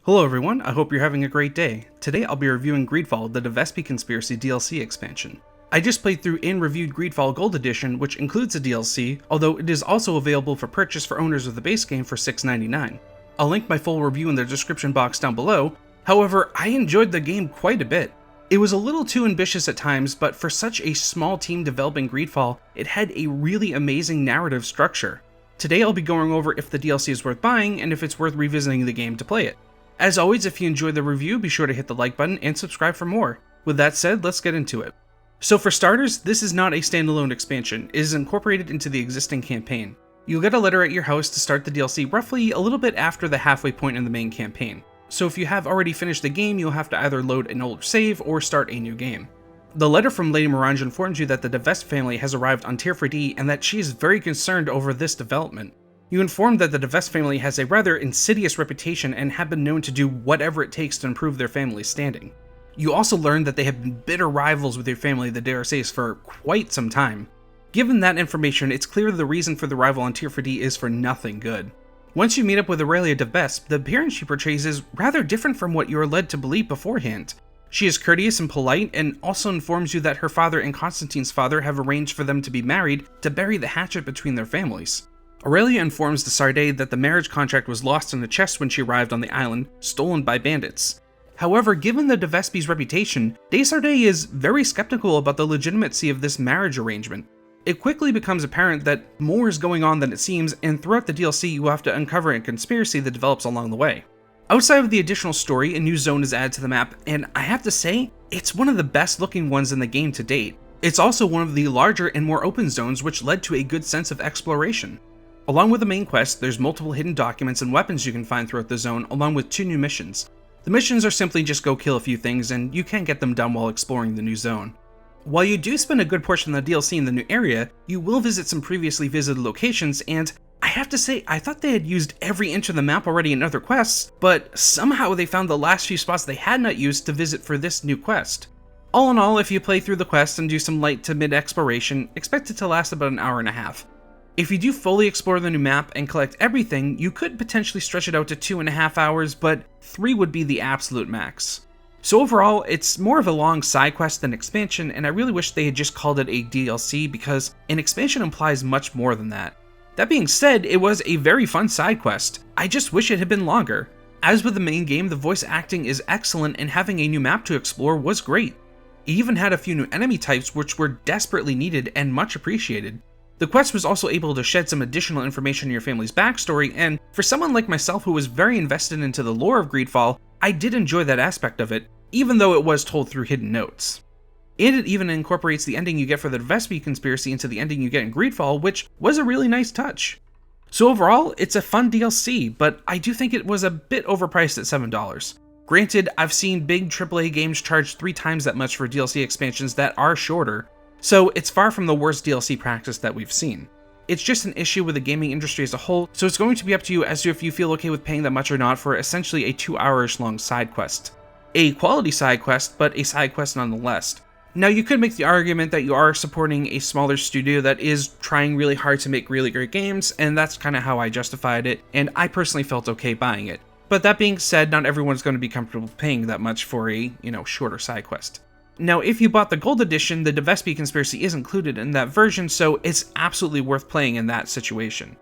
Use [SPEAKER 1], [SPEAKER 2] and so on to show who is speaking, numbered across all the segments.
[SPEAKER 1] Hello everyone, I hope you're having a great day. Today I'll be reviewing Greedfall, the Vespe Conspiracy DLC expansion. I just played through and reviewed Greedfall Gold Edition, which includes the DLC, although it is also available for purchase for owners of the base game for $6.99. I'll link my full review in the description box down below. However, I enjoyed the game quite a bit. It was a little too ambitious at times, but for such a small team developing Greedfall, it had a really amazing narrative structure. Today I'll be going over if the DLC is worth buying and if it's worth revisiting the game to play it. As always, if you enjoyed the review, be sure to hit the like button and subscribe for more. With that said, let's get into it. So for starters, this is not a standalone expansion, it is incorporated into the existing campaign. You'll get a letter at your house to start the DLC roughly a little bit after the halfway point in the main campaign. So if you have already finished the game, you'll have to either load an old save or start a new game. The letter from Lady Morange informs you that the Vespe family has arrived on Tier 4D and that she is very concerned over this development. You inform that the Vespe family has a rather insidious reputation and have been known to do whatever it takes to improve their family's standing. You also learn that they have been bitter rivals with your family, the Daraces, for quite some time. Given that information, it's clear the reason for the rival on Tier 4D is for nothing good. Once you meet up with Aurelia de Vespe, the appearance she portrays is rather different from what you are led to believe beforehand. She is courteous and polite, and also informs you that her father and Constantine's father have arranged for them to be married to bury the hatchet between their families. Aurelia informs the Sarde that the marriage contract was lost in a chest when she arrived on the island, stolen by bandits. However, given the de Vespe's reputation, de Sarde is very skeptical about the legitimacy of this marriage arrangement. It quickly becomes apparent that more is going on than it seems, and throughout the DLC you will have to uncover a conspiracy that develops along the way. Outside of the additional story, a new zone is added to the map, and I have to say, it's one of the best looking ones in the game to date. It's also one of the larger and more open zones, which led to a good sense of exploration. Along with the main quest, there's multiple hidden documents and weapons you can find throughout the zone, along with 2 new missions. The missions are simply just go kill a few things, and you can get them done while exploring the new zone. While you do spend a good portion of the DLC in the new area, you will visit some previously visited locations, and I have to say, I thought they had used every inch of the map already in other quests, but somehow they found the last few spots they had not used to visit for this new quest. All in all, if you play through the quest and do some light to mid exploration, expect it to last about an hour and a half. If you do fully explore the new map and collect everything, you could potentially stretch it out to 2.5 hours, but 3 would be the absolute max. So overall, it's more of a long side quest than expansion, and I really wish they had just called it a DLC because an expansion implies much more than that. That being said, it was a very fun side quest. I just wish it had been longer. As with the main game, the voice acting is excellent and having a new map to explore was great. It even had a few new enemy types which were desperately needed and much appreciated. The quest was also able to shed some additional information on your family's backstory, and for someone like myself who was very invested into the lore of Greedfall, I did enjoy that aspect of it, even though it was told through hidden notes. And it even incorporates the ending you get for the Vespe Conspiracy into the ending you get in Greedfall, which was a really nice touch. So overall, it's a fun DLC, but I do think it was a bit overpriced at $7. Granted, I've seen big AAA games charge 3 times that much for DLC expansions that are shorter, so it's far from the worst DLC practice that we've seen. It's just an issue with the gaming industry as a whole, so it's going to be up to you as to if you feel okay with paying that much or not for essentially a 2-hour-ish long side quest. A quality side quest, but a side quest nonetheless. Now you could make the argument that you are supporting a smaller studio that is trying really hard to make really great games, and that's kind of how I justified it, and I personally felt okay buying it. But that being said, not everyone's going to be comfortable paying that much for a, shorter side quest. Now, if you bought the Gold Edition, the Vespe Conspiracy is included in that version, so it's absolutely worth playing in that situation.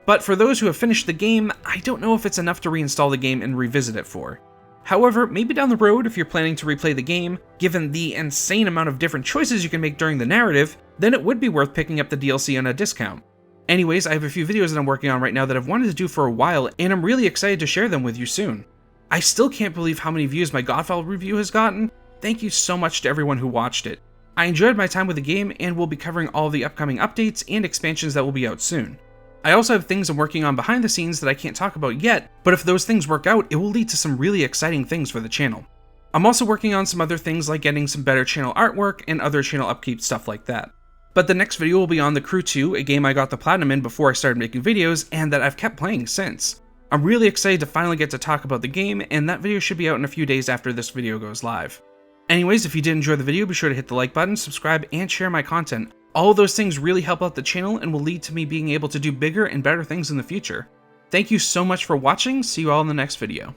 [SPEAKER 1] But for those who have finished the game, I don't know if it's enough to reinstall the game and revisit it for. However, maybe down the road, if you're planning to replay the game, given the insane amount of different choices you can make during the narrative, then it would be worth picking up the DLC on a discount. Anyways, I have a few videos that I'm working on right now that I've wanted to do for a while, and I'm really excited to share them with you soon. I still can't believe how many views my Godfall review has gotten. Thank you so much to everyone who watched it. I enjoyed my time with the game and will be covering all the upcoming updates and expansions that will be out soon. I also have things I'm working on behind the scenes that I can't talk about yet, but if those things work out, it will lead to some really exciting things for the channel. I'm also working on some other things like getting some better channel artwork and other channel upkeep stuff like that. But the next video will be on The Crew 2, a game I got the platinum in before I started making videos and that I've kept playing since. I'm really excited to finally get to talk about the game, and that video should be out in a few days after this video goes live. Anyways, if you did enjoy the video, be sure to hit the like button, subscribe, and share my content. All of those things really help out the channel and will lead to me being able to do bigger and better things in the future. Thank you so much for watching, see you all in the next video.